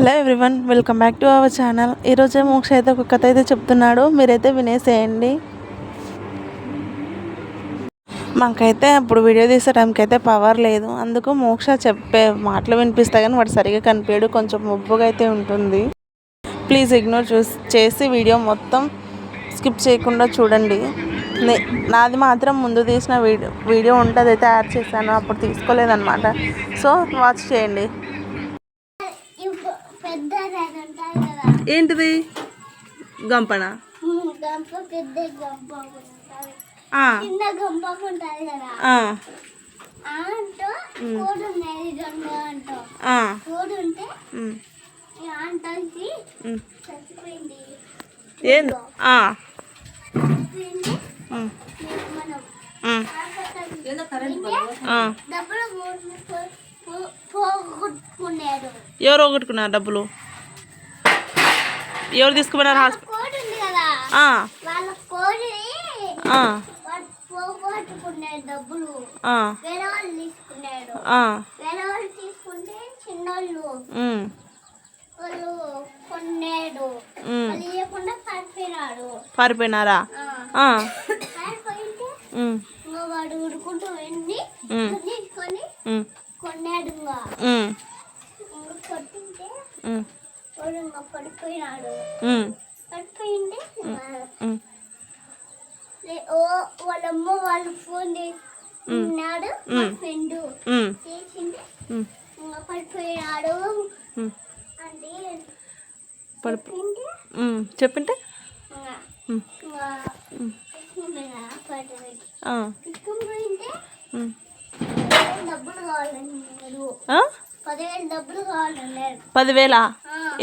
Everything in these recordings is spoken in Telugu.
Hello everyone, welcome back to our channel. ఈరోజే మోక్ష అయితే ఒక కథ అయితే చెప్తున్నాడు, మీరైతే వినేసేయండి. మాకైతే అప్పుడు వీడియో తీసే టైంకి అయితే పవర్ లేదు, అందుకు మోక్ష చెప్పే మాటలు వినిపిస్తాయి కానీ వాడు సరిగా కనిపించడు, కొంచెం ముబ్బుగా అయితే ఉంటుంది. ప్లీజ్ ఇగ్నోర్ చేసి వీడియో మొత్తం స్కిప్ చేయకుండా చూడండి. నాది మాత్రం ముందు తీసిన వీడియో ఉంటుంది అయితే యాడ్ చేశాను, అప్పుడు తీసుకోలేదన్నమాట. సో వాచ్ చేయండి. ఏంటిది? గంపనా? ఏంది? ఎవరు పోగొట్టుకున్నారు డబ్బులు? ఎవరు తీసుకుపోయినారు హాస్పిటల్? పారిపోయినారా? వాడు ఉడుకుంటూ వెళ్ళి తీసుకొని కొన్నాడు. కొట్టింటే పడిపోయినాడు. పడిపోయింది. వాళ్ళమ్మ వాళ్ళు ఫోన్ చేసినాడు, మా ఫ్రెండ్ చేసింది. పడిపోయినాడు అంటే చెప్పింటే డబ్బులు కావాలన్నారు. 10,000 డబ్బులు కావాలన్నారు. 10,000?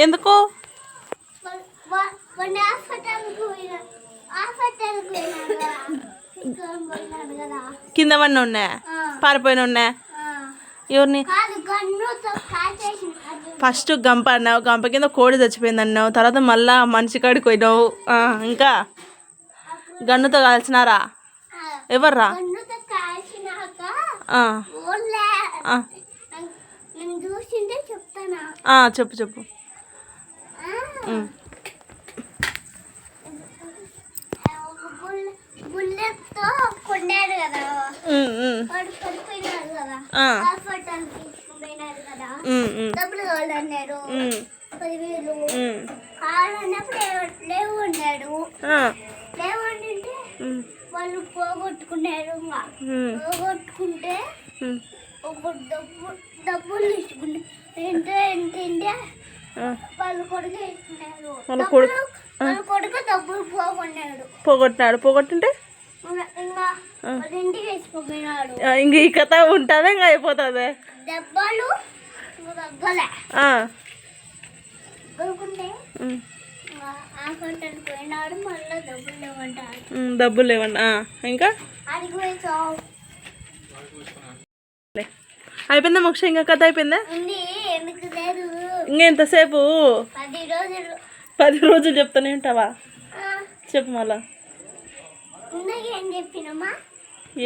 ఎందుకు? కింద పడిన ఉన్నాయా? పారిపోయిన ఉన్నాయా? ఎవరిని? ఫస్ట్ గంప అన్నావు, గంప కింద కోడి చచ్చిపోయింది అన్నావు, తర్వాత మళ్ళా మనిషి కాడికి పోయినావు. ఇంకా గన్నుతో కాల్చినారా? ఎవర్రా? చెప్పు చెప్పు. డబ్బులు కావాలన్నారు. 10,000 కావాలన్నప్పుడు లేవు అన్నాడు. లేవంటే వాళ్ళు పోగొట్టుకున్నారు. పోగొట్టుకుంటే ఒక డబ్బులు తీసుకుంటే ఏంటంటే వాళ్ళు కొడుకు వేసుకున్నారు. వాళ్ళ కొడుకు డబ్బులు పోగొట్టినాడు. పోగొట్టుంటే ఇంటికి వేసుకుపోయినాడు. ఇంక ఈ కథ ఉంటుందా? ఇంకా అయిపోతుంది. దెబ్బలు తగ్గలే. పోయినాడు. మళ్ళీ డబ్బులు లేవంటాడు. డబ్బులు లేవండి. ఇంకా అయిపోయిందా మోక్ష? ఇంకా కథ అయిపోయిందా? ఇంకెంతసేపు? 10 రోజులు చెప్తానే ఉంటావా? చెప్పు మళ్ళా.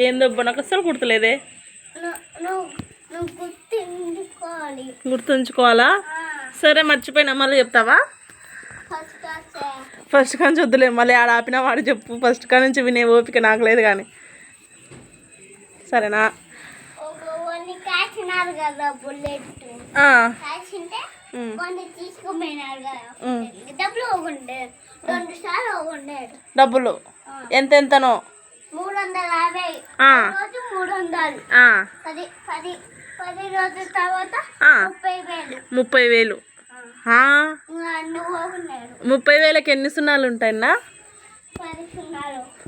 ఏందో నాకు అస్సలు గుర్తులేదే. గుర్తుంచుకోవాలా? సరే మర్చిపోయినా, మళ్ళీ చెప్తావా? ఫస్ట్ కా నుంచి వద్దులే, మళ్ళీ ఆడ ఆపినా వాడు చెప్పు. ఫస్ట్ కా నుంచి వినే ఓపిక నాకు లేదు కానీ. సరేనా? డబ్బులు ఎంతెంతనో? 350. 10 రోజుల తర్వాత 30,000. 30,000కి ఎన్ని సున్నాలు ఉంటాయన్నా?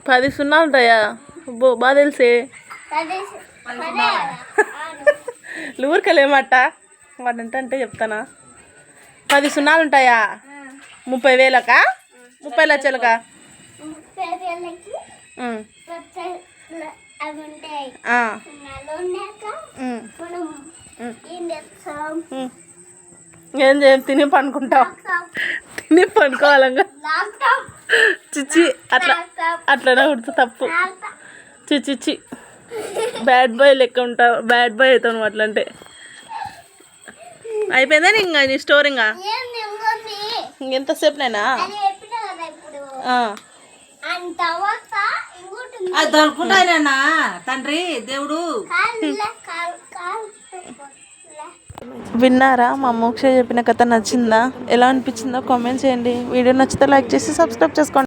10 సున్నాలు ఉంటాయా? బాగా తెలిసే. ఊరికలేమట వాడు అంటే చెప్తానా? 10 సున్నాలు ఉంటాయా? 30,000కా? 30 లక్షలకా? 30,000కి ఏం చేయం, తిని పనుకుంటాం. తిని పనుకోవాలంగా. చిచ్చి అట్లనే కుడుతు తప్పు. చిచ్చి బ్యాడ్ బాయ్ లెక్క ఉంటావు, బ్యాడ్ బాయ్ అవుతావు నువ్వు అట్లంటే. అయిపోయిందా ఇంకా నీ స్టోరీ ఇంకా ఏంది ఇంకొంది ఇంకెంతసేపునైనా అని చెప్పినా కదా ఇప్పుడు అండ్ తర్వాత ఇంకోటి ఉంది. అది తలుపుకుంటానన్నా తండ్రి దేవుడు. కాళ్ళ కాలు విన్నారా? మా మోక్ష చెప్పిన కథ నచ్చిందా? ఎలా అనిపించిందో కామెంట్ చేయండి. వీడియో నచ్చితే లైక్ చేసి సబ్స్క్రైబ్ చేసుకోండి.